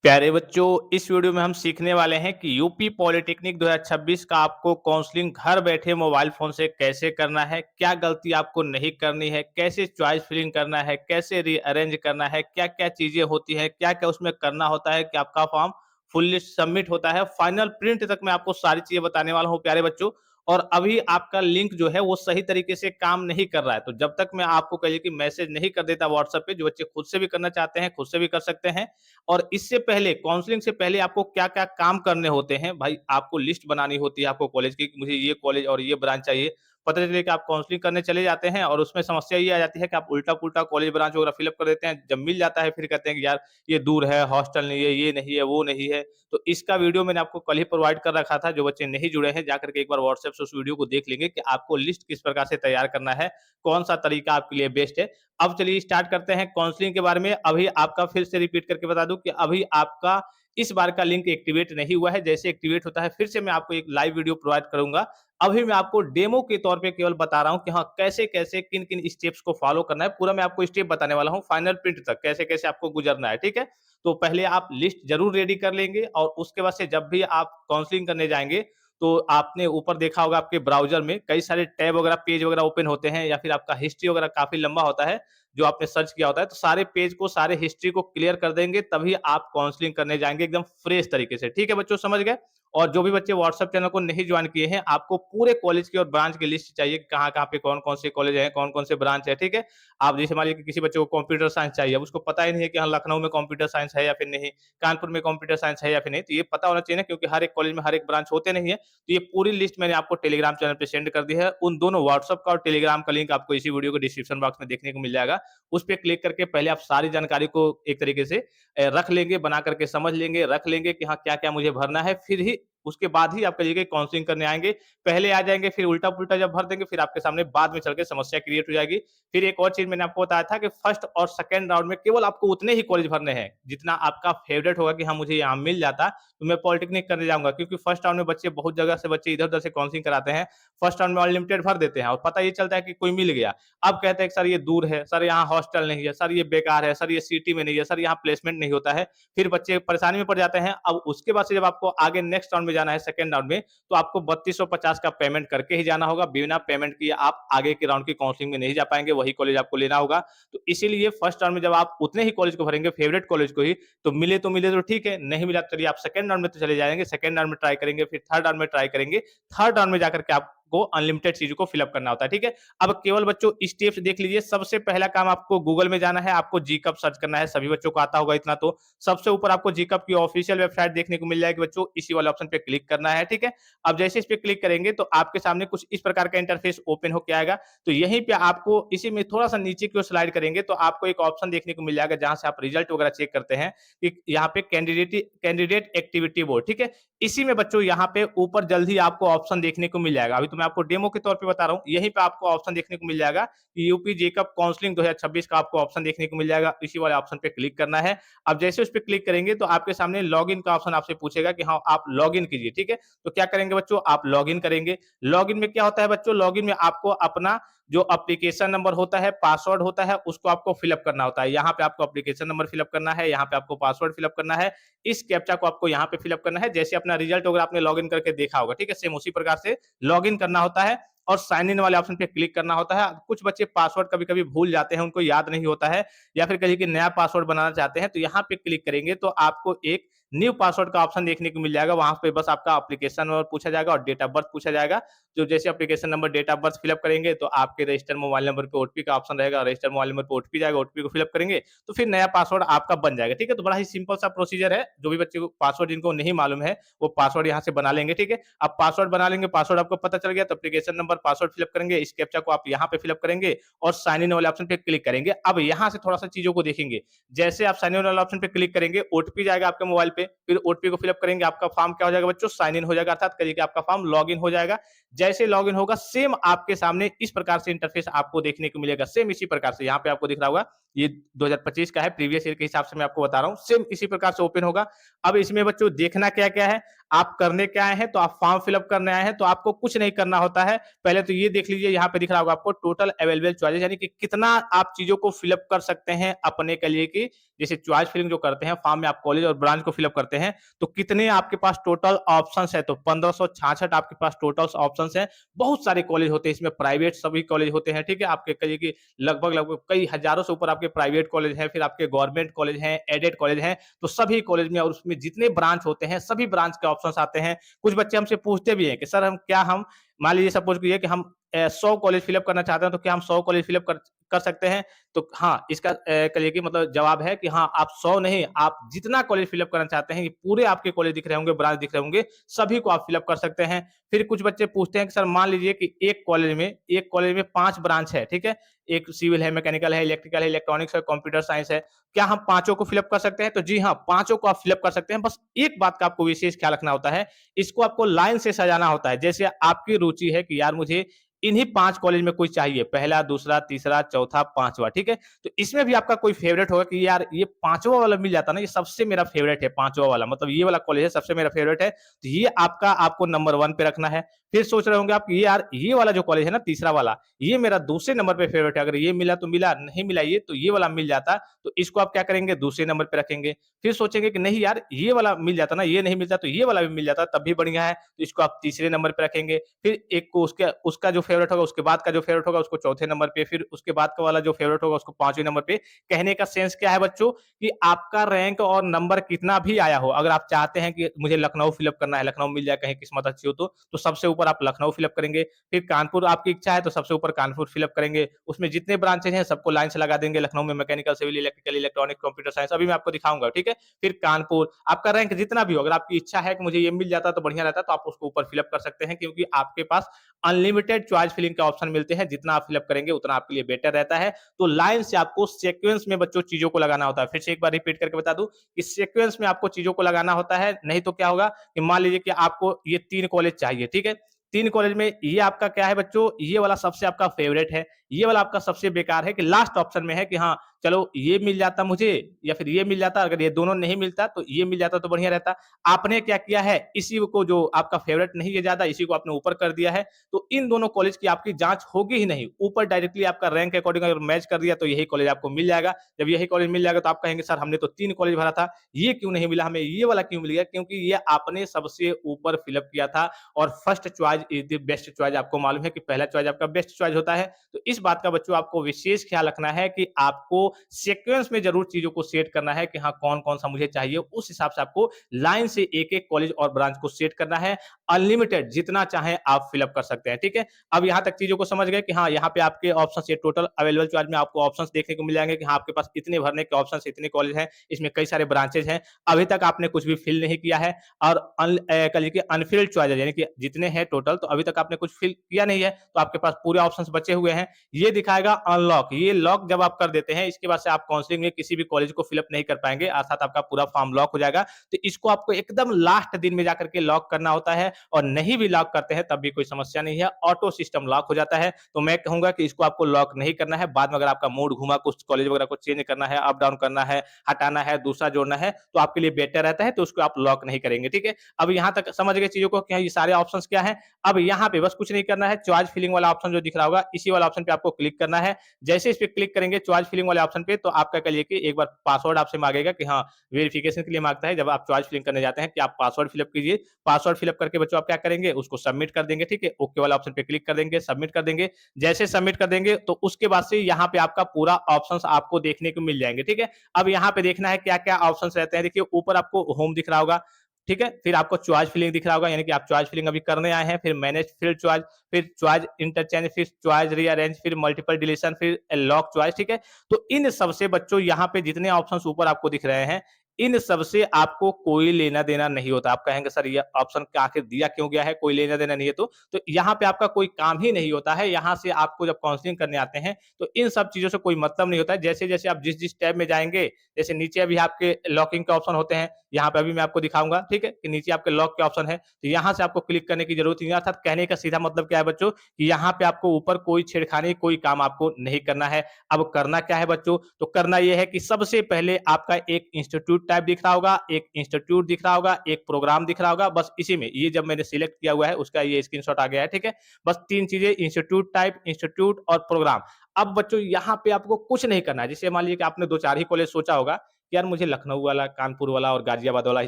प्यारे बच्चों, इस वीडियो में हम सीखने वाले हैं कि यूपी पॉलिटेक्निक 2026 का आपको काउंसलिंग घर बैठे मोबाइल फोन से कैसे करना है, क्या गलती आपको नहीं करनी है, कैसे चॉइस फिलिंग करना है, कैसे रीअरेंज करना है, क्या-क्या चीजें होती हैं, क्या-क्या उसमें करना होता है कि आपका फॉर्म फुल्ली सबमिट होता है, फाइनल प्रिंट तक मैं आपको सारी चीजें बताने वाला हूँ प्यारे बच्चों। और अभी आपका लिंक जो है वो सही तरीके से काम नहीं कर रहा है, तो जब तक मैं आपको कहिए कि मैसेज नहीं कर देता व्हाट्सएप पे, जो बच्चे खुद से भी करना चाहते हैं खुद से भी कर सकते हैं। और इससे पहले काउंसलिंग से पहले आपको क्या-क्या काम करने होते हैं, भाई आपको लिस्ट बनानी होती है आपको कॉलेज की कि मुझे ये कॉलेज और ये ब्रांच चाहिए। पता चले कि आप काउंसलिंग करने चले जाते हैं और उसमें समस्या ये आ जाती है कि आप उल्टा-पुल्टा कॉलेज ब्रांच वगैरह फिल अप कर देते हैं। जब मिल जाता है फिर कहते हैं कि यार ये दूर है, हॉस्टल नहीं है, ये नहीं है, वो नहीं है। तो इसका वीडियो मैंने आपको कल ही प्रोवाइड कर रखा था, जो बच्चे नहीं जुड़े हैं जाकर के एक बार व्हाट्सएप से उस वीडियो को देख लेंगे कि आपको लिस्ट किस प्रकार से तैयार करना है, कौन-सा तरीका आपके लिए बेस्ट है। अब चलिए स्टार्ट करते हैं काउंसलिंग के बारे में। अभी आपका फिर से रिपीट करके बता दूं कि अभी आपका इस बार का लिंक एक्टिवेट नहीं हुआ है। जैसे एक्टिवेट होता है फिर से मैं आपको एक लाइव वीडियो प्रोवाइड करूंगा। अभी मैं आपको डेमो के तौर पे केवल बता रहा हूं कि हाँ, कैसे कैसे किन किन स्टेप्स को फॉलो करना है। पूरा मैं आपको स्टेप बताने वाला हूं फाइनल प्रिंट तक, कैसे कैसे आपको गुजरना है। ठीक है, तो पहले आप लिस्ट जरूर रेडी कर लेंगे और उसके बाद से जब भी आप काउंसलिंग करने जाएंगे तो आपने ऊपर देखा होगा आपके ब्राउज़र में कई सारे टैब वगैरह, पेज वगैरह ओपन होते हैं या फिर आपका हिस्ट्री वगैरह काफ़ी लंबा होता है, जो आपने सर्च किया होता है, तो सारे पेज को, सारे हिस्ट्री को क्लियर कर देंगे, तभी आप काउंसलिंग करने जाएँगे एकदम फ्रेश तरीके से। ठीक है बच्चों, समझ गए? और जो भी बच्चे व्हाट्सएप चैनल को नहीं जॉइन किए हैं, आपको पूरे कॉलेज की और ब्रांच की लिस्ट चाहिए कि कहाँ-कहाँ पे कौन-कौन से कॉलेज हैं, कौन-कौन से ब्रांच है, ठीक है? आप जैसे मान लीजिए कि किसी बच्चे को कंप्यूटर साइंस चाहिए, अब उसको पता ही नहीं है कि हाँ, लखनऊ में कंप्यूटर साइंस है या फिर नहीं, कानपुर में कंप्यूटर साइंस है या फिर नहीं, तो ये पता होना चाहिए ना, क्योंकि हर एक कॉलेज में हर एक ब्रांच होते नहीं है। तो ये पूरी लिस्ट मैंने आपको टेलीग्राम चैनल पे सेंड कर दी है। उन दोनों व्हाट्सएप का और टेलीग्राम का लिंक आपको इसी वीडियो के डिस्क्रिप्शन बॉक्स में देखने को मिल जाएगा। उस पे क्लिक करके पहले आप सारी जानकारी को एक तरीके से रख लेंगे, बना करके समझ लेंगे, रख लेंगे कि हाँ, क्या-क्या मुझे भरना है, फिर ही उसके बाद ही आप कहिए कि काउंसलिंग करने आएँगे। पहले आ जाएँगे, फिर उल्टा-पुल्टा जब भर देंगे, फिर आपके सामने बाद में चल के समस्या क्रिएट हो जाएगी। फिर एक और चीज़ मैंने आपको बताया था कि फर्स्ट और सेकंड राउंड में केवल आपको उतने ही कॉलेज भरने हैं, जितना आपका फेवरेट होगा कि हाँ, मुझे यहाँ मिल जाता, तो मैं पॉलिटेक्निक करने जाऊँगा। क्योंकि फर्स्ट राउंड में बच्चे बहुत जगह से बच्चे इधर-उधर से काउंसलिंग कराते हैं। फर्स्ट राउंड में अनलिमिटेड भर देते हैं और पता ये चलता है कि कोई मिल गया। अब कहते हैं कि सर ये दूर है, सर यहाँ हॉस्टल नहीं है, सर ये बेकार है, सर ये सिटी में नहीं है, सर यहाँ प्लेसमेंट नहीं होता है। फिर बच्चे परेशानी में पड़ जाते हैं। अब उसके बाद से जब आपको आगे नेक्स्ट राउंड में जाना है, सेकंड राउंड में, तो आपको 3250 का पेमेंट करके ही जाना होगा। बिना पेमेंट किए आप आगे के राउंड की काउंसलिंग में नहीं जा पाएँगे, वही कॉलेज आपको लेना होगा। तो इसीलिए फर्स्ट राउंड में जब आप उतने ही कॉलेज को भरेंगे, फेवरेट कॉलेज को ही, तो मिले तो ठीक है, नहीं मिला तो चलिए आप सेकंड राउंड में तो चले जाएँगे, सेकंड राउंड में ट्राई करेंगे, फिर थर्ड राउंड में ट्राई करेंगे। थर्ड राउंड में जाकर के आपको अनलिमिटेड चीज़ों को फिल अप करना होता है, ठीक है? अब केवल बच्चों स्टेप्स देख लीजिए। सबसे पहला काम आपको गूगल में जाना है, आपको जीकअप सर्च करना है, सभी बच्चों को आता होगा इतना तो। सबसे ऊपर आपको जीकअप की ऑफिशियल वेबसाइट देखने को मिल जाएगी बच्चों, इसी वाले ऑप्शन पे क्लिक करना है, ठीक है? अब जैसे इस पे क्लिक करेंगे तो आपके सामने कुछ इस प्रकार का इंटरफेस ओपन होके आएगा। तो यहीं पे आपको इसी में थोड़ा-सा नीचे की ओर स्लाइड करेंगे तो आपको एक ऑप्शन देखने को मिल जाएगा जहाँ से आप रिजल्ट वगैरह चेक करते हैं, कि यहाँ पे कैंडिडेट एक्टिविटी बोर्ड, ठीक है? इसी में बच्चों यहाँ पे ऊपर जल्द ही आपको ऑप्शन देखने को मिल जाएगा। अभी तो मैं आपको डेमो के तौर पे बता रहा हूँ, यहीं पे आपको ऑप्शन देखने को मिल जाएगा कि यूपी जेकअप काउंसलिंग 2026 का आपको ऑप्शन देखने को मिल जाएगा। इसी वाले ऑप्शन पे क्लिक करना है। अब जैसे उस पे क्लिक करेंगे तो आपके सामने लॉगिन का ऑप्शन आपसे पूछेगा कि हाँ, आप लॉगिन कीजिए, ठीक है? तो क्या करेंगे बच्चों, आप लॉगिन करेंगे। लॉगिन में क्या होता है बच्चों, लॉगिन में आपको अपना जो एप्लीकेशन नंबर होता है, पासवर्ड होता है, उसको आपको फिल अप करना होता है। यहाँ पे आपको एप्लीकेशन नंबर फिल अप करना है, यहाँ पे आपको पासवर्ड फिल अप करना है। इस कैप्चा को आपको यहाँ पे फिल अप करना है। जैसे अपना रिजल्ट वगैरह आपने लॉगिन करके देखा होगा, ठीक है? सेम उसी प्रकार से लॉगिन करना होता है और साइन इन वाले ऑप्शन पे क्लिक करना होता है। कुछ बच्चे पासवर्ड कभी-कभी भूल जाते हैं, उनको याद नहीं होता है या फिर कहिए कि नया पासवर्ड बनाना चाहते हैं, तो यहाँ पे क्लिक करेंगे तो आपको एक न्यू पासवर्ड का ऑप्शन देखने को मिल जाएगा। वहाँ पे बस आपका एप्लीकेशन नंबर पूछा जाएगा और डेट ऑफ बर्थ पूछा जाएगा। तो जैसे application number, date of birth fill up करेंगे तो आपके रजिस्टर्ड मोबाइल नंबर पे ओटीपी का ऑप्शन रहेगा। रजिस्टर्ड मोबाइल नंबर पे ओटीपी जाएगा, ओटीपी को फिल अप करेंगे तो फिर नया पासवर्ड आपका बन जाएगा, ठीक है? तो बड़ा ही सिंपल सा प्रोसीजर है। जो भी बच्चे को पासवर्ड जिनको नहीं मालूम है, वो पासवर्ड यहाँ से बना लेंगे, ठीक है? अब पासवर्ड बना लेंगे, पासवर्ड आपको पता चल गया तो application number, password fill up करेंगे, इस कैप्चा को आप यहाँ पे फिल अप करेंगे और साइन इन वाले ऑप्शन पे क्लिक करेंगे। अब यहाँ से थोड़ा-सा चीज़ों को देखेंगे। जैसे आप साइन इन वाले ऑप्शन पे क्लिक करेंगे, ओटीपी जाएगा आपके मोबाइल पे, फिर ओटीपी को फिल अप करेंगे, आपका फॉर्म क्या हो जाएगा बच्चों, साइन इन हो जाएगा, अर्थात कहिए कि आपका फॉर्म लॉगिन हो जाएगा। जैसे लॉगिन होगा सेम आपके सामने इस प्रकार से इंटरफेस आपको देखने को मिलेगा, सेम इसी प्रकार से यहाँ पे आपको दिख रहा होगा ये 2025 का है, प्रीवियस ईयर के हिसाब से मैं आपको बता रहा हूँ। सेम इसी प्रकार से ओपन होगा। अब इसमें बच्चों देखना क्या-क्या है, आप करने क्या आए हैं, तो आप फॉर्म फिल अप करने आए हैं, तो आपको कुछ नहीं करना होता है। पहले तो ये देख लीजिए, यहाँ पे दिख रहा होगा आपको टोटल अवेलेबल चॉइसेस, यानी कि कितना आप चीज़ों को फिल अप कर सकते हैं अपने के लिए, कि जैसे चॉइस फिलिंग जो करते हैं, फॉर्म में आप कॉलेज और ब्रांच को फिल अप करते हैं, तो कितने आपके पास टोटल ऑप्शंस है, तो 1566 आपके पास टोटल ऑप्शंस हैं। बहुत सारे कॉलेज होते हैं इसमें, प्राइवेट सभी कॉलेज होते हैं, ठीक है? आपके कहिए कि लगभग-लगभग कई हज़ारों से ऊपर आपके प्राइवेट कॉलेज हैं, फिर आपके गवर्नमेंट कॉलेज हैं, एडेड कॉलेज हैं, तो सभी कॉलेज में और उसमें जितने ब्रांच होते हैं, सभी ब्रांच के ऑप्शंस आते हैं। कुछ बच्चे हमसे पूछते भी हैं कि सर हम मान लीजिए सपोज़ कीजिए कि हम 100 कॉलेज फिल अप करना चाहते हैं, तो क्या हम 100 कॉलेज फिल अप कर कर सकते हैं? तो हाँ, इसका कहिए कि मतलब जवाब है कि हाँ, आप 100 नहीं, आप जितना कॉलेज फिल अप करना चाहते हैं, ये पूरे आपके कॉलेज दिख रहे होंगे, ब्रांच दिख रहे होंगे, सभी को आप फिल अप कर सकते हैं। फिर कुछ बच्चे पूछते हैं कि सर मान लीजिए कि एक कॉलेज में 5 ब्रांच है, ठीक है? एक सिविल है, मैकेनिकल है, इलेक्ट्रिकल है, इलेक्ट्रॉनिक्स है, कंप्यूटर साइंस है। क्या हम पाँचों को फिल अप कर सकते हैं? तो जी हाँ, पाँचों को आप फिल अप कर सकते हैं। बस एक बात का आपको विशेष ख्याल रखना होता है, इसको आपको लाइन से सजाना होता है। जैसे आपकी रुचि है कि यार मुझे इन्हीं 5 कॉलेज में कोई चाहिए, पहला, दूसरा, तीसरा, चौथा, 5वां, ठीक है? तो इसमें भी आपका कोई फेवरेट होगा कि यार ये 5वां वाला मिल जाता ना, ये सबसे मेरा फेवरेट है 5वां वाला, मतलब ये वाला कॉलेज है सबसे मेरा फेवरेट है, तो ये आपको नंबर 1 पे रखना है। फिर सोच रहे होंगे आप कि यार ये वाला जो कॉलेज है ना, तीसरा वाला, ये मेरा दूसरे नंबर पे फेवरेट है, अगर ये मिला तो मिला, नहीं मिला ये तो ये वाला मिल जाता, तो इसको आप क्या करेंगे, दूसरे नंबर पे रखेंगे। फिर सोचेंगे कि नहीं यार ये वाला मिल जाता ना, ये नहीं मिलता तो ये वाला भी मिल जाता तब भी बढ़िया है, तो इसको आप तीसरे नंबर पे रखेंगे। फिर एक को उसके उसका जो फेवरेट होगा, उसके बाद का जो फेवरेट होगा उसको चौथे नंबर पे, फिर उसके बाद का वाला जो फेवरेट होगा उसको 5वें नंबर पे। कहने का सेंस क्या है बच्चों, कि आपका रैंक और नंबर कितना भी आया हो, अगर आप चाहते हैं कि मुझे लखनऊ फिल अप करना है, लखनऊ मिल जाए कहीं किस्मत अच्छी हो तो सबसे ऊपर आप लखनऊ फिल अप करेंगे। फिर कानपुर आपकी इच्छा है तो सबसे ऊपर कानपुर फिल अप करेंगे। उसमें जितने ब्रांचेज़ हैं सबको लाइन से लगा देंगे। लखनऊ में mechanical, civil, electrical, electronic, computer science अभी मैं आपको दिखाऊँगा, ठीक है? फिर कानपुर, आपका रैंक जितना भी हो, अगर आपकी इच्छा है कि मुझे ये मिल जाता तो बढ़िया रहता, तो आप उसको ऊपर फिल अप कर सकते हैं, क्योंकि आपके पास अनलिमिटेड चॉइस फिलिंग के ऑप्शन मिलते हैं। जितना आप फिल अप करेंगे उतना आपके लिए बेटर रहता है। तो लाइन से आपको सीक्वेंस में बच्चों चीज़ों को लगाना होता है। फिर से एक बार रिपीट करके बता दूँ कि सीक्वेंस में आपको चीज़ों को लगाना होता है, नहीं तो क्या होगा कि मान लीजिए कि आपको ये 3 कॉलेज चाहिए, ठीक है? 3 कॉलेज में ये आपका क्या है बच्चों, ये वाला सबसे आपका फेवरेट है, ये वाला आपका सबसे बेकार है, कि लास्ट ऑप्शन में है कि हाँ, चलो ये मिल जाता मुझे या फिर ये मिल जाता, अगर ये दोनों नहीं मिलता तो ये मिल जाता तो बढ़िया रहता। आपने क्या किया है, इसी को जो आपका फेवरेट नहीं है ज़्यादा, इसी को आपने ऊपर कर दिया है, तो इन दोनों कॉलेज की आपकी जाँच होगी ही नहीं। ऊपर डायरेक्टली आपका रैंक के अकॉर्डिंग अगर मैच कर दिया तो यही कॉलेज आपको मिल जाएगा। जब यही कॉलेज मिल जाएगा तो आप कहेंगे सर हमने तो 3 कॉलेज भरा था, ये क्यों नहीं मिला हमें, ये वाला क्यों मिल गया? क्योंकि ये आपने सबसे ऊपर फिल अप किया था और first choice is the best choice. आपको मालूम है कि पहला चॉइस आपका बेस्ट चॉइस होता है। तो इस बात का बच्चों आपको विशेष ख्याल रखना है कि आपको सीक्वेंस में ज़रूर चीज़ों को सेट करना है कि हाँ, कौन-कौन सा मुझे चाहिए। उस हिसाब से आपको लाइन से एक-एक कॉलेज और ब्रांच को सेट करना है। अनलिमिटेड जितना चाहें आप फिल अप कर सकते हैं, ठीक है? अब यहाँ तक चीज़ों को समझ गए कि हाँ, यहाँ पे आपके ऑप्शंस ये टोटल अवेलेबल चॉइस में आपको ऑप्शंस देखने को मिल जाएँगे कि हाँ, आपके पास इतने भरने के ऑप्शंस, इतने कॉलेज हैं, इसमें कई सारे ब्रांचेज़ हैं। अभी तक आपने कुछ भी फिल नहीं किया है और कहिए कि अनफिल्ड चॉइस है, यानी कि जितने हैं टोटल, तो अभी तक आपने कुछ फिल किया नहीं है, तो आपके पास पूरे ऑप्शंस बचे हुए हैं। ये दिखाएगा अनलॉक, ये लॉक जब आप कर देते हैं, इसके बाद से आप काउंसलिंग में किसी भी कॉलेज को फिल अप नहीं कर पाएँगे, अर्थात आपका पूरा फॉर्म लॉक हो जाएगा। तो इसको आपको एकदम लास्ट दिन में जाकर के लॉक करना होता है, और नहीं भी लॉक करते हैं तब भी कोई समस्या नहीं है, ऑटो सिस्टम लॉक हो जाता है। तो मैं कहूँगा कि इसको आपको लॉक नहीं करना है। बाद में अगर आपका मूड घूमा, कुछ कॉलेज वगैरह को चेंज करना है, अप डाउन करना है, हटाना है, दूसरा जोड़ना है, तो आपके लिए बेटर रहता है, तो उसको आप लॉक नहीं करेंगे, ठीक है? अब यहाँ तक समझ गए चीज़ों को कि हाँ, ये सारे ऑप्शंस क्या हैं। अब यहाँ पे बस कुछ नहीं करना है, चॉइस फिलिंग वाला ऑप्शन जो दिख रहा होगा, इसी वाला ऑप्शन पे आपको क्लिक करना है। जैसे इस पे क्लिक करेंगे चॉइस फिलिंग वाले ऑप्शन पे, तो आपका कहिए कि एक बार पासवर्ड आपसे मांगेगा कि हाँ, वेरिफिकेशन के लिए माँगता है। जब आप चॉइस फिलिंग करने जाते हैं कि आप पासवर्ड फिल अप कीजिए। पासवर्ड फिल अप करके बच्चों आप क्या करेंगे, उसको सबमिट कर देंगे, ठीक है? ओके वाला ऑप्शन पे क्लिक कर देंगे, सबमिट कर देंगे। जैसे सबमिट कर देंगे तो उसके बाद से यहाँ पे आपका पूरा ऑप्शंस आपको देखने को मिल जाएँगे, ठीक है? अब यहाँ पे देखना है क्या-क्या ऑप्शंस रहते हैं। देखिए ऊपर आपको होम दिख रहा होगा, ठीक है? फिर आपको चॉइस फिलिंग दिख रहा होगा, यानी कि आप चॉइस फिलिंग अभी करने आए हैं, फिर मैनेज फील्ड चॉइस, फिर चॉइस इंटरचेंज, फिर चॉइस रीअरेंज, फिर मल्टीपल डिलीशन, फिर लॉक चॉइस, ठीक है? तो इन सबसे बच्चों यहाँ पे जितने ऑप्शंस ऊपर आपको दिख रहे हैं, इन सब से आपको कोई लेना-देना नहीं होता। आप कहेंगे सर ये ऑप्शन का आखिर दिया क्यों गया है? कोई लेना-देना नहीं है तो यहाँ पे आपका कोई काम ही नहीं होता है। यहाँ से आपको जब काउंसलिंग करने आते हैं, तो इन सब चीज़ों से कोई मतलब नहीं होता है। जैसे-जैसे आप जिस-जिस टैब में जाएँगे, जैसे नीचे अभी आपके लॉकिंग के ऑप्शन होते हैं, यहाँ पे अभी मैं आपको दिखाऊँगा, ठीक है? कि नीचे आपके लॉक के ऑप्शन है, तो यहाँ से आपको क्लिक करने की ज़रूरत नहीं है। अर्थात कहने का सीधा मतलब क्या है बच्चों, कि यहाँ पे आपको ऊपर कोई छेड़खानी, कोई काम आपको नहीं करना है। अब करना क्या है बच्चों? तो करना ये है कि सबसे पहले आपका एक इंस्टीट्यूट टाइप दिख रहा होगा, एक इंस्टीट्यूट दिख रहा होगा, एक प्रोग्राम दिख रहा होगा, बस इसी में ये जब मैंने सिलेक्ट किया हुआ है, उसका ये स्क्रीनशॉट आ गया है, ठीक है? बस 3 चीज़ें इंस्टीट्यूट टाइप, इंस्टीट्यूट और प्रोग्राम। अब बच्चों यहाँ पे आपको कुछ नहीं करना है। जैसे मान लीजिए कि आपने 2-4 ही कॉलेज सोचा होगा कि यार मुझे लखनऊ वाला, कानपुर वाला और गाज़ियाबाद वाला ही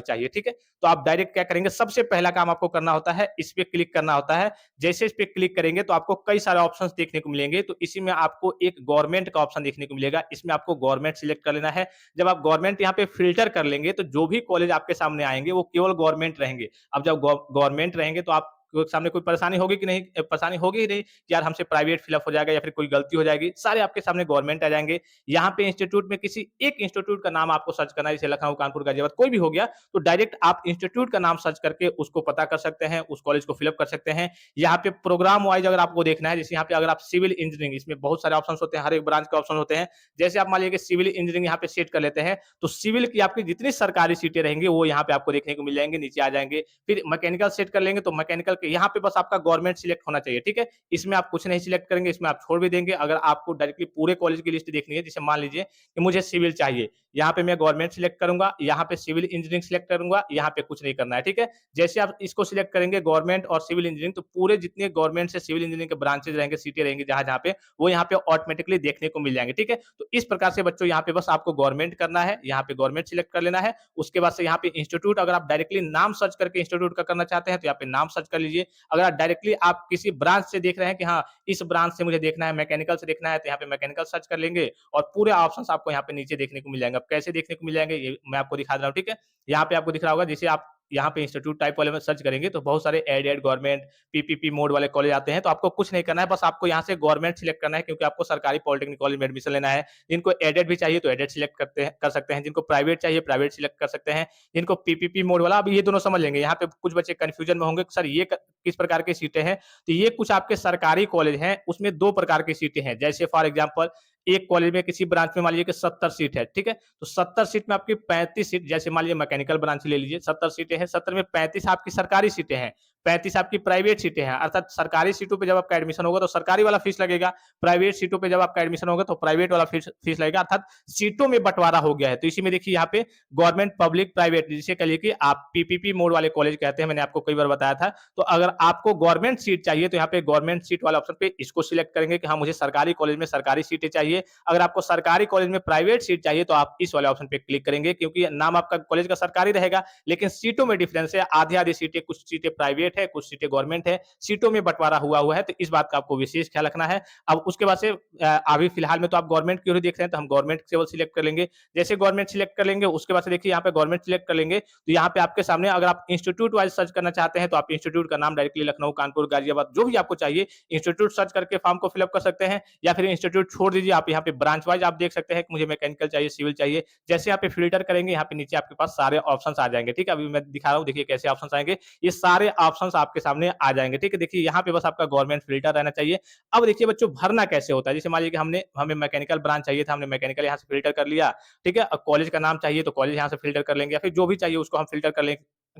चाहिए, ठीक है? तो आप डायरेक्ट क्या करेंगे, सबसे पहला काम आपको करना होता है, इस पे क्लिक करना होता है। जैसे इस पे क्लिक करेंगे तो आपको कई सारे ऑप्शंस देखने को मिलेंगे, तो इसी में आपको एक गवर्नमेंट का ऑप्शन देखने को मिलेगा। इसमें आपको गवर्नमेंट सिलेक्ट कर लेना है। जब आप गवर्नमेंट यहाँ पे फ़िल्टर कर लेंगे, तो जो भी कॉलेज आपके सामने आएँगे, वो केवल गवर्नमेंट रहेंगे। अब जब गवर्नमेंट रहेंगे तो आपके सामने कोई परेशानी होगी कि नहीं? परेशानी होगी ही नहीं कि यार हमसे प्राइवेट फ़िल अप हो जाएगा या फिर कोई गलती हो जाएगी। सारे आपके सामने गवर्नमेंट आ जाएँगे। यहाँ पे इंस्टीट्यूट में किसी एक इंस्टीट्यूट का नाम आपको सर्च करना है, जैसे लखनऊ, कानपुर, गाज़ियाबाद कोई भी हो गया, तो डायरेक्ट आप इंस्टीट्यूट का नाम सर्च करके उसको पता कर सकते हैं, उस कॉलेज को फ़िल अप कर सकते हैं। यहाँ पे प्रोग्राम वाइज़ अगर आपको देखना है, जैसे यहाँ पे अगर आप सिविल इंजीनियरिंग, इसमें बहुत सारे ऑप्शंस होते हैं, हर एक ब्रांच के ऑप्शन होते हैं। जैसे आप मान लीजिए कि सिविल इंजीनियरिंग यहाँ पे सेट कर लेते हैं, तो सिविल की आपकी जितनी सरकारी सीटें रहेंगी, वो यहाँ पे आपको देखने को मिल जाएँगी, नीचे आ जाएँगे। फिर मैकेनिकल सेट कर लेंगे, तो मैकेनिकल के यहाँ पे बस आपका गवर्नमेंट सिलेक्ट होना चाहिए, ठीक है? इसमें आप कुछ नहीं सिलेक्ट करेंगे, इसमें आप छोड़ भी देंगे। अगर आपको डायरेक्टली पूरे कॉलेज की लिस्ट देखनी है, जैसे मान लीजिए कि मुझे सिविल चाहिए, यहाँ पे मैं गवर्नमेंट सिलेक्ट करूँगा, यहाँ पे सिविल इंजीनियरिंग सिलेक्ट करूँगा, यहाँ पे कुछ नहीं करना है, ठीक है? जैसे आप इसको सिलेक्ट करेंगे गवर्नमेंट और सिविल इंजीनियरिंग, तो पूरे जितने गवर्नमेंट से सिविल इंजीनियरिंग के ब्रांचेज़ रहेंगे, सीटें रहेंगी जहाँ-जहाँ पे, वो यहाँ पे ऑटोमैटिकली देखने को मिल जाएँगे, ठीक है? तो इस प्रकार से बच्चों यहाँ पे बस आपको गवर्नमेंट करना है, यहाँ पे गवर्नमेंट सिलेक्ट कर लेना है। उसके बाद से यहाँ पे इंस्टीट्यूट, अगर आप डायरेक्टली नाम सर्च करके इंस्टीट्यूट का करना चाहते हैं, तो यहाँ पे नाम सर्च कर लीजिए। अगर आप डायरेक्टली आप किसी ब्रांच से देख रहे हैं कि हाँ, इस ब्रांच से मुझे देखना है, मैकेनिकल से देखना है, तो यहाँ पे मैकेनिकल सर्च कर लेंगे और पूरे ऑप्शंस आपको यहाँ पे नीचे देखने को मिल जाएँगे। अब कैसे देखने को मिल जाएँगे, ये मैं आपको दिखा दे रहा हूँ, ठीक है? यहाँ पे आपको दिख रहा होगा, जैसे आप यहाँ पे इंस्टीट्यूट टाइप वाले में सर्च करेंगे, तो बहुत सारे एडेड, गवर्नमेंट, पीपीपी मोड वाले कॉलेज आते हैं, तो आपको कुछ नहीं करना है, बस आपको यहाँ से गवर्नमेंट सिलेक्ट करना है, क्योंकि आपको सरकारी पॉलिटेक्निक कॉलेज में एडमिशन लेना है। जिनको एडेड भी चाहिए, तो एडेड सिलेक्ट कर सकते हैं, जिनको प्राइवेट चाहिए, प्राइवेट सिलेक्ट कर सकते हैं, जिनको पीपीपी मोड वाला, अब ये दोनों समझ लेंगे। यहाँ पे कुछ बच्चे कन्फ्यूजन में होंगे, सर ये किस प्रकार की सीटें हैं? तो ये कुछ आपके सरकारी कॉलेज हैं, उसमें 2 प्रकार की सीटें हैं। जैसे फॉर एग्जांपल एक कॉलेज में, किसी ब्रांच में मान लीजिए कि 70 सीट है, ठीक है? तो 70 सीट में आपकी 35 सीट, जैसे मान लीजिए मैकेनिकल ब्रांच ले लीजिए, 70 सीटें हैं, 70 में 35 आपकी सरकारी सीटें हैं, 35 आपकी प्राइवेट सीटें हैं। अर्थात सरकारी सीटों पे जब आपका एडमिशन होगा, तो सरकारी वाला फीस लगेगा, प्राइवेट सीटों पे जब आपका एडमिशन होगा, तो प्राइवेट वाला फीस लगेगा, अर्थात सीटों में बँटवारा हो गया है। तो इसी में देखिए यहाँ पे गवर्नमेंट, पब्लिक, प्राइवेट, जिसे कहिए कि आप पीपीपी मोड वाले कॉलेज कहते हैं, मैंने आपको कई बार बताया था। तो अगर आपको गवर्नमेंट सीट चाहिए, तो यहाँ पे गवर्नमेंट सीट वाला ऑप्शन पे इसको सिलेक्ट करेंगे कि हाँ, मुझे सरकारी कॉलेज में सरकारी सीटें चाहिए। अगर आपको सरकारी कॉलेज में प्राइवेट सीट चाहिए, तो आप इस वाले ऑप्शन पे क्लिक करेंगे, क्योंकि नाम आपका कॉलेज का सरकारी रहेगा, लेकिन सीटों में डिफरेंस है। आधी-आधी सीटें, कुछ सीटें प्राइवेट है, कुछ सीटें गवर्नमेंट है, सीटों में बँटवारा हुआ है, तो इस बात का आपको विशेष ख्याल रखना है। अब उसके बाद से अभी फिलहाल में तो आप गवर्नमेंट की ओर ही देख रहे हैं, तो हम गवर्नमेंट केवल सिलेक्ट कर लेंगे। जैसे गवर्नमेंट सिलेक्ट कर लेंगे, उसके बाद से देखिए यहाँ पे गवर्नमेंट सिलेक्ट कर लेंगे, तो यहाँ पे आपके सामने अगर आप इंस्टीट्यूट वाइज़ सर्च करना चाहते हैं, तो आप इंस्टीट्यूट का नाम डायरेक्टली लखनऊ, कानपुर, गाज़ियाबाद जो भी आपको चाहिए, इंस्टीट्यूट सर्च करके फॉर्म को फिल अप कर सकते हैं, या फिर इंस्टीट्यूट छोड़ दीजिए, आप यहाँ पे ब्रांच वाइज़ आप देख सकते हैं कि मुझे मैकेनिकल चाहिए, सिविल चाहिए। जैसे यहाँ पे फ़िल्टर करेंगे, यहाँ पे नीचे आपके पास सारे ऑप्शंस आ जाएँगे, ठीक है? अभी मैं दिखा रहा हूँ, देखिए कैसे ऑप्शंस आएँगे। ये सारे ऑप्शंस आपके सामने आ जाएँगे, ठीक है? देखिए यहाँ पे बस आपका गवर्नमेंट फ़िल्टर रहना चाहिए। अब देखिए बच्चों, भरना कैसे होता है? जैसे मान लीजिए कि हमें मैकेनिकल ब्रांच चाहिए था, हमने मैकेनिकल यहाँ से फ़िल्टर कर लिया, ठीक है? अब कॉलेज का नाम चाहिए, तो कॉलेज यहाँ से फ़िल्टर कर लेंगे, या फिर जो भी चाहिए उसको हम फ़िल्टर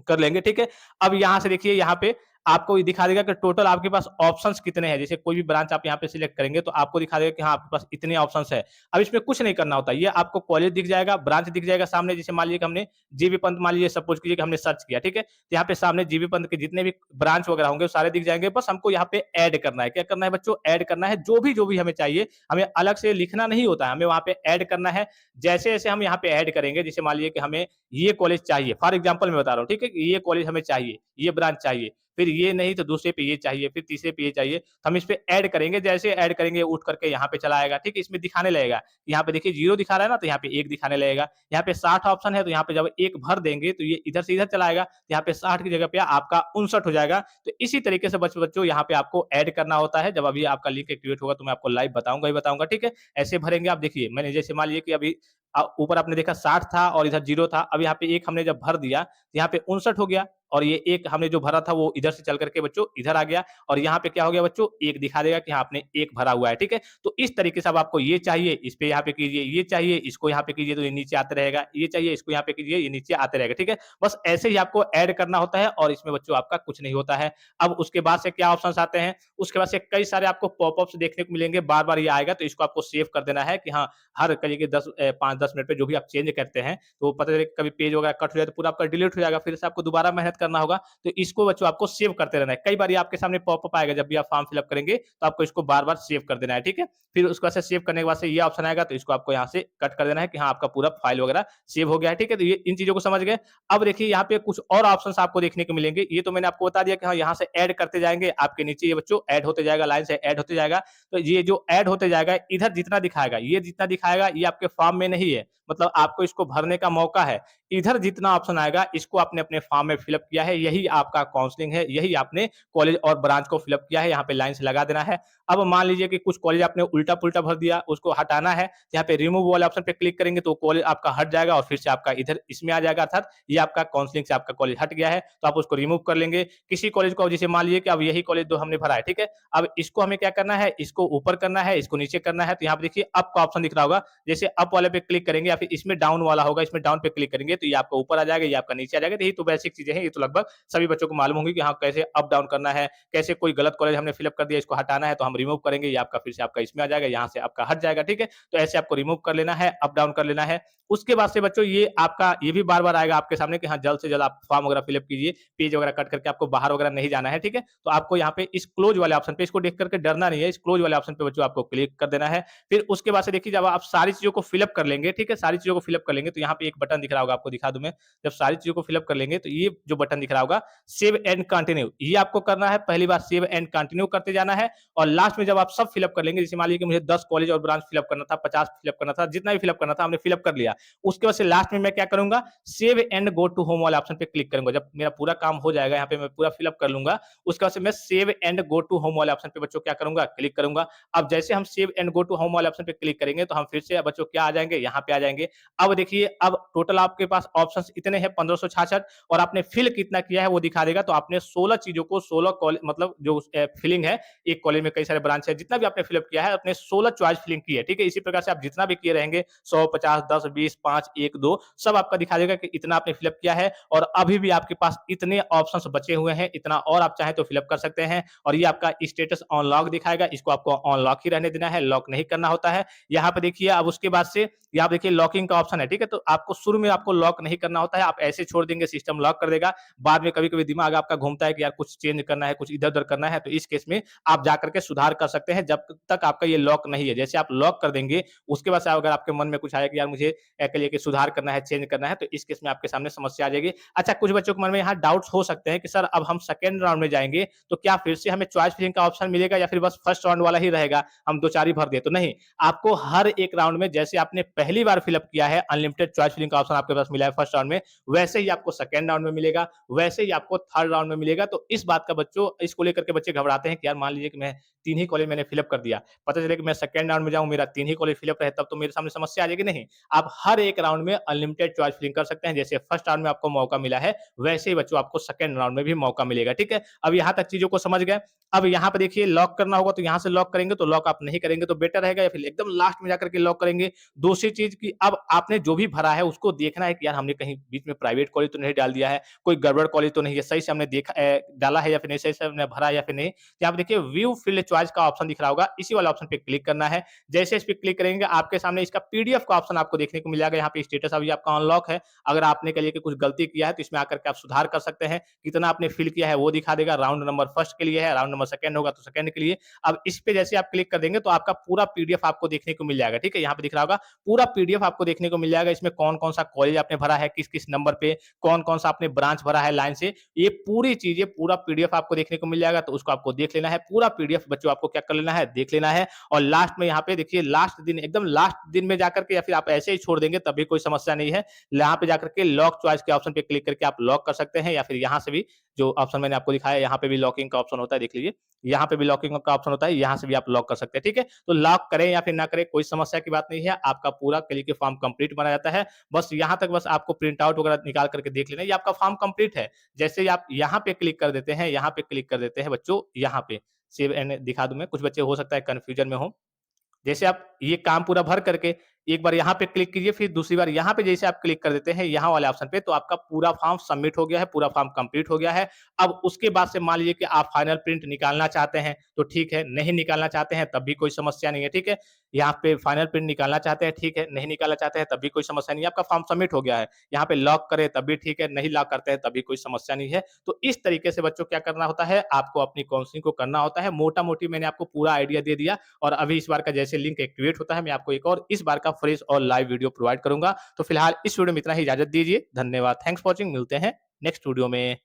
कर लेंगे, ठीक है? अब यहाँ से देखिए, यहाँ पे आपको ये दिखा देगा कि टोटल आपके पास ऑप्शंस कितने हैं। जैसे कोई भी ब्रांच आप यहाँ पे सिलेक्ट करेंगे, तो आपको दिखा देगा कि हाँ, आपके पास इतने ऑप्शंस हैं। अब इसमें कुछ नहीं करना होता है, ये आपको कॉलेज दिख जाएगा, ब्रांच दिख जाएगा सामने। जैसे मान लीजिए कि हमने जीबी पंत, मान लीजिए सपोज़ कीजिए कि हमने सर्च किया, ठीक है? तो यहाँ पे सामने जीबी पंत के जितने भी ब्रांच वगैरह होंगे, वो सारे दिख जाएँगे। बस हमको यहाँ पे ऐड करना है। क्या करना है बच्चों? ऐड करना है। जो भी हमें चाहिए, हमें अलग से लिखना नहीं होता है, हमें वहाँ पे ऐड करना है। जैसे-जैसे हम यहाँ पे ऐड करेंगे, जैसे मान लीजिए कि हमें ये कॉलेज चाहिए, फॉर एग्ज़ाम्पल मैं बता रहा हूँ, ठीक है? ये कॉलेज हमें चाहिए, ये ब्रांच चाहिए, फिर ये नहीं तो दूसरे पे ये चाहिए, फिर तीसरे पे ये चाहिए, तो हम इस पे ऐड करेंगे। जैसे ऐड करेंगे, उठ करके यहाँ पे चला आएगा, ठीक है? इसमें दिखाने लगेगा। यहाँ पे देखिए 0 दिखा रहा है ना, तो यहाँ पे 1 दिखाने लगेगा। यहाँ पे 60 ऑप्शन है, तो यहाँ पे जब 1 भर देंगे, तो ये इधर से इधर चला आएगा। यहाँ पे 60 की जगह पे आपका 59 हो जाएगा। तो इसी तरीके से बच्चों यहाँ पे आपको ऐड करना होता है। जब अभी आपका लिंक एक्टिवेट होगा, तो मैं आपको लाइव बताऊँगा ही बताऊँगा, ठीक है? ऐसे भरेंगे आप। देखिए, मैंने जैसे मान लीजिए कि अभी ऊपर आपने देखा 60 था और इधर 0 था। अब यहाँ पे 1 हमने जब भर दिया, तो यहाँ पे 59 हो गया और ये 1 हमने जो भरा था वो इधर से चल करके बच्चों इधर आ गया और यहाँ पे क्या हो गया बच्चों 1 दिखा देगा कि हाँ, आपने 1 भरा हुआ है, ठीक है? तो इस तरीके से अब आपको ये चाहिए, इस पे यहाँ पे कीजिए, ये चाहिए, इसको यहाँ पे कीजिए तो ये नीचे आते रहेगा, ये चाहिए, इसको यहाँ पे कीजिए, ये नीचे आते रहेगा, ठीक है? बस ऐसे ही आपको ऐड करना होता है और इसमें बच्चों आपका कुछ नहीं होता है। अब उसके बाद से क्या ऑप्शंस आते हैं, उसके बाद से कई सारे आपको पॉपअप्स देखने को मिलेंगे, बार-बार ये आएगा तो इसको आपको सेव कर देना है कि हाँ, हर करिए कि 5-10 मिनट पे जो भी आप चेंज करते हैं, तो पता चले कभी पेज वगैरह कट हो जाए तो पूरा आपका डिलीट हो जाएगा, फिर से आपको दोबारा मेहनत करना होगा। तो इसको बच्चों आपको सेव करते रहना है। कई बार ये आपके सामने पॉपअप आएगा जब भी आप फॉर्म फिल अप करेंगे, तो आपको इसको बार-बार सेव कर देना है, ठीक है? फिर उसके बाद से सेव करने के बाद से ये ऑप्शन आएगा तो इसको आपको यहाँ से कट कर देना है कि हाँ, आपका पूरा फाइल वगैरह सेव हो गया है, ठीक है? तो ये इन चीज़ों को समझ गए। अब देखिए यहाँ पे कुछ और ऑप्शंस आपको देखने को मिलेंगे। ये तो मैंने आपको बता दिया कि हाँ, यहाँ से ऐड करते जाएँगे, आपके नीचे ये बच्चों ऐड होते जाएगा, लाइन से ऐड होते जाएगा। तो ये जो ऐड होते जाएगा, इधर जितना दिखाएगा, ये जितना दिखाएगा, ये आपके फॉर्म में नहीं है। मतलब आपको इसको भरने का मौका है। इधर जितना ऑप्शन आएगा, इसको आपने अपने फॉर्म में फिल अप किया है, यही आपका काउंसलिंग है, यही आपने कॉलेज और ब्रांच को फिल अप किया है, यहाँ पे लाइन से लगा देना है। अब मान लीजिए कि कुछ कॉलेज आपने उल्टा-पुल्टा भर दिया, उसको हटाना है, यहाँ पे रिमूव वाले ऑप्शन पे क्लिक करेंगे तो कॉलेज आपका हट जाएगा और फिर से आपका इधर इसमें आ जाएगा, अर्थात ये आपका काउंसलिंग से आपका कॉलेज हट गया है, तो आप उसको रिमूव कर लेंगे। किसी कॉलेज को जैसे मान लीजिए कि अब यही कॉलेज 2 हमने भरा है, ठीक है? अब इसको हमें क्या करना है, इसको ऊपर करना है, इसको नीचे करना है, तो यहाँ पे देखिए अप का ऑप्शन दिख रहा होगा, जैसे अप वाले पे क्लिक करेंगे या फिर इसमें डाउन वाला होगा, इसमें डाउन पे क्लिक करेंगे तो ये आपका ऊपर आ जाएगा, ये आपका नीचे आ जाएगा। तो यही तो बेसिक चीज़ें हैं, ये तो लगभग सभी बच्चों को मालूम होंगी कि हाँ, कैसे अप डाउन करना है, कैसे कोई गलत कॉलेज हमने फिल अप कर दिया, इसको हटाना है तो हम रिमूव करेंगे, ये आपका फिर से आपका इसमें आ जाएगा, यहाँ से आपका हट जाएगा, ठीक है? तो ऐसे आपको रिमूव कर लेना है, अप डाउन कर लेना है। उसके बाद से बच्चों ये आपका ये भी बार-बार आएगा आपके सामने कि हाँ, जल्द से जल्द आप फॉर्म वगैरह फिल अप कीजिए, पेज वगैरह कट करके आपको बाहर वगैरह नहीं जाना है, ठीक है? तो आपको यहाँ पे इस क्लोज़ वाले ऑप्शन पे इसको देख कर के डरना नहीं है, इस क्लोज़ वाले ऑप्शन पे बच्चों आपको क्लिक कर देना है। फिर उसके बाद से देखिए जब आप सारी चीज़ों को फिल अप कर लेंगे, ठीक है? सारी चीज़ों को फिल अप कर लेंगे तो यहाँ पे एक बटन दिख रहा होगा, आपको दिखा दूँ मैं। जब सारी चीज़ों को फिल अप कर लेंगे तो ये जो बटन दिख रहा होगा, सेव एंड कंटिन्यू, ये आपको करना है। पहली बार सेव एंड कंटिन्यू करते जाना है और लास्ट में जब आप सब फिल अप कर लेंगे, जैसे मान लीजिए कि मुझे 10 कॉलेज और ब्रांच फिल अप करना था, 50 फिल अप करना था, जितना भी फिल अप करना था हमने फिल अप कर लिया। उसके बाद से लास्ट में मैं क्या करूँगा, save and go to home वाले ऑप्शन पे क्लिक करूँगा। जब मेरा पूरा काम हो जाएगा, यहाँ पे मैं पूरा फिल अप कर लूँगा, उसके बाद से मैं save and go to home वाले ऑप्शन पे बच्चों क्या करूँगा, क्लिक करूँगा। अब जैसे हम save and go to home वाले ऑप्शन पे क्लिक करेंगे, तो हम फिर से बच्चों क्या आ जाएँगे, यहाँ पे आ जाएँगे। अब देखिए, अब टोटल आपके पास ऑप्शंस इतने हैं 1566 और आपने फिल कितना किया है वो दिखा देगा। तो आपने 16 चीज़ों को 16 कॉल मतलब जो फिलिंग है, एक कॉलेज में कई सारे ब्रांच है, जितना भी आपने फिल अप किया है, अपने 16 चॉइस फिलिंग की है, ठीक है? इसी प्रकार से आप जितना भी किए रहेंगे 100, 50, 10, 20, 5, 1, 2 सब आपका दिखा देगा कि इतना आपने फिल अप किया है और अभी भी आपके पास इतने ऑप्शंस बचे हुए हैं, इतना और आप चाहें तो फिल अप कर सकते हैं और ये आपका स्टेटस अनलॉक दिखाएगा, इसको आपको अनलॉक ही रहने देना है, लॉक नहीं करना होता है। यहाँ पे देखिए अब उसके बाद से यहाँ पे देखिए लॉकिंग का ऑप्शन है, ठीक है? तो आपको शुरू में आपको लॉक नहीं करना होता है, आप ऐसे छोड़ देंगे सिस्टम लॉक कर देगा। बाद में कभी-कभी दिमाग आपका घूमता है कि यार कुछ चेंज करना है, कुछ इधर-उधर करना है, तो इस केस में आप जाकर के सुधार कर सकते हैं जब तक आपका ये लॉक नहीं है। जैसे आप लॉक कर देंगे, उसके बाद से अगर आपके मन में कुछ आया कि यार मुझे कहिए कि सुधार करना है, चेंज करना है, तो इस केस में आपके सामने समस्या आ जाएगी। अच्छा, कुछ बच्चों के मन में यहाँ डाउट्स हो सकते हैं कि सर अब हम सेकंड राउंड में जाएँगे, तो क्या फिर से हमें चॉइस फिलिंग का ऑप्शन मिलेगा या फिर बस फर्स्ट राउंड वाला ही रहेगा, हम 2-4 ही भर दें? तो नहीं, आपको हर एक राउंड में जैसे आपने पहली बार फिल अप किया है, अनलिमिटेड चॉइस फिलिंग का ऑप्शन आपके पास मिला है फर्स्ट राउंड में, वैसे ही आपको सेकंड राउंड में मिलेगा, वैसे ही आपको थर्ड राउंड में मिलेगा। तो इस बात का बच्चों इसको लेकर के बच्चे घबराते हैं कि यार मान लीजिए कि मैं 3 ही कॉलेज मैंने फिल अप कर दिया, पता चले कि मैं सेकंड राउंड में जाऊँ, मेरा 3 ही कॉलेज फिल अप रहे, तब तो मेरे सामने समस्या आ जाएगी। नहीं, आप हर एक राउंड में अनलिमिटेड चॉइस फिलिंग कर सकते हैं। जैसे फर्स्ट राउंड में आपको मौका मिला है, वैसे ही बच्चों आपको सेकंड राउंड में भी मौका मिलेगा, ठीक है? अब यहाँ तक चीज़ों को समझ गए। अब यहाँ पे देखिए लॉक करना होगा तो यहाँ से लॉक करेंगे, तो लॉक आप नहीं करेंगे तो बेटर रहेगा या फिर एकदम लास्ट में जाकर के लॉक करेंगे। दूसरी चीज़ कि अब आपने जो भी भरा है उसको देखना है कि यार हमने कहीं बीच में प्राइवेट कॉलेज तो नहीं डाल दिया है, कोई गड़बड़ कॉलेज तो नहीं है, सही से हमने देखा डाला है या फिर नहीं, सही से हमने भरा है या फिर नहीं। तो यहाँ पे देखिए व्यू फील्ड चॉइस का ऑप्शन दिख रहा होगा, इसी वाले ऑप्शन पे क्लिक करना है। जैसे इस पे क्लिक करेंगे, आपके सामने इसका पीडीएफ का ऑप्शन आपको देखने को मिल जाएगा। यहाँ पे स्टेटस अभी आपका अनलॉक है। अगर आपने कहिए कि कुछ गलती किया है तो इसमें आकर के आप सुधार कर सकते हैं। कितना आपने फिल किया है वो दिखा देगा। राउंड नंबर फर्स्ट के लिए है, राउंड नंबर सेकंड होगा तो सेकंड के लिए। अब इस पे जैसे आप क्लिक कर देंगे तो आपका पूरा पीडीएफ आपको देखने को मिल जाएगा, ठीक है? यहाँ पे दिख रहा होगा पूरा पीडीएफ आपको देखने को मिल जाएगा। इसमें कौन-कौन सा कॉलेज आपने आपने भरा है, किस-किस नंबर पे, कौन-कौन सा आपने ब्रांच भरा है लाइन से, ये पूरी चीज़ें, पूरा पीडीएफ आपको देखने को मिल जाएगा, तो उसको आपको देख लेना है। पूरा पीडीएफ बच्चों आपको क्या कर लेना है, देख लेना है और लास्ट में यहाँ पे देखिए लास्ट दिन, एकदम लास्ट दिन में जाकर के या फिर आप ऐसे ही छोड़ देंगे तब भी कोई समस्या नहीं है। यहाँ पे जाकर के लॉक चॉइस के ऑप्शन पे क्लिक करके आप लॉक कर सकते हैं या फिर यहाँ से भी जो ऑप्शन मैंने आपको दिखाया, यहाँ पे भी लॉकिंग का ऑप्शन होता है, देख लीजिए। यहाँ पे भी लॉकिंग का ऑप्शन होता है, यहाँ से भी आप लॉक कर सकते हैं, ठीक है? तो लॉक करें या फिर ना करें, कोई समस्या की बात नहीं है। आपका पूरा क्लिक के फॉर्म कंप्लीट माना जाता है। बस यहाँ तक बस आपको प्रिंट आउट वगैरह निकाल करके देख लेना है, ये आपका फॉर्म कंप्लीट है। जैसे ही आप यहाँ पे क्लिक कर देते हैं, यहाँ पे क्लिक कर देते हैं बच्चों, यहाँ पे सेव एंड दिखा दूँ मैं, कुछ बच्चे हो सकता है कन्फ्यूजन में हों। जैसे आप ये काम पूरा भर करके एक बार यहाँ पे क्लिक कीजिए, फिर दूसरी बार यहाँ पे जैसे आप क्लिक कर देते हैं यहाँ वाले ऑप्शन पे, तो आपका पूरा फॉर्म सबमिट हो गया है, पूरा फॉर्म कंप्लीट हो गया है। अब उसके बाद से मान लीजिए कि आप फाइनल प्रिंट निकालना चाहते हैं, तो ठीक है, नहीं निकालना चाहते हैं तब भी कोई समस्या नहीं है, ठीक है? यहाँ पे फाइनल प्रिंट निकालना चाहते हैं, ठीक है, नहीं निकालना चाहते हैं तब भी कोई समस्या नहीं है, आपका फॉर्म सबमिट हो गया है। यहाँ पे लॉक करें तब भी ठीक है, नहीं लॉक करते हैं तब भी कोई समस्या नहीं है। तो इस तरीके से बच्चों क्या करना होता है, आपको अपनी काउंसलिंग को करना होता है। मोटा-मोटी मैंने आपको पूरा आइडिया दे दिया और अभी इस बार का जैसे लिंक एक्टिवेट होता है, मैं आपको एक और इस बार का फ्रेश और लाइव वीडियो प्रोवाइड करूँगा। तो फिलहाल इस वीडियो में इतना ही, इजाज़त दीजिए। धन्यवाद। थैंक्स फॉर वॉचिंग, मिलते हैं नेक्स्ट वीडियो में।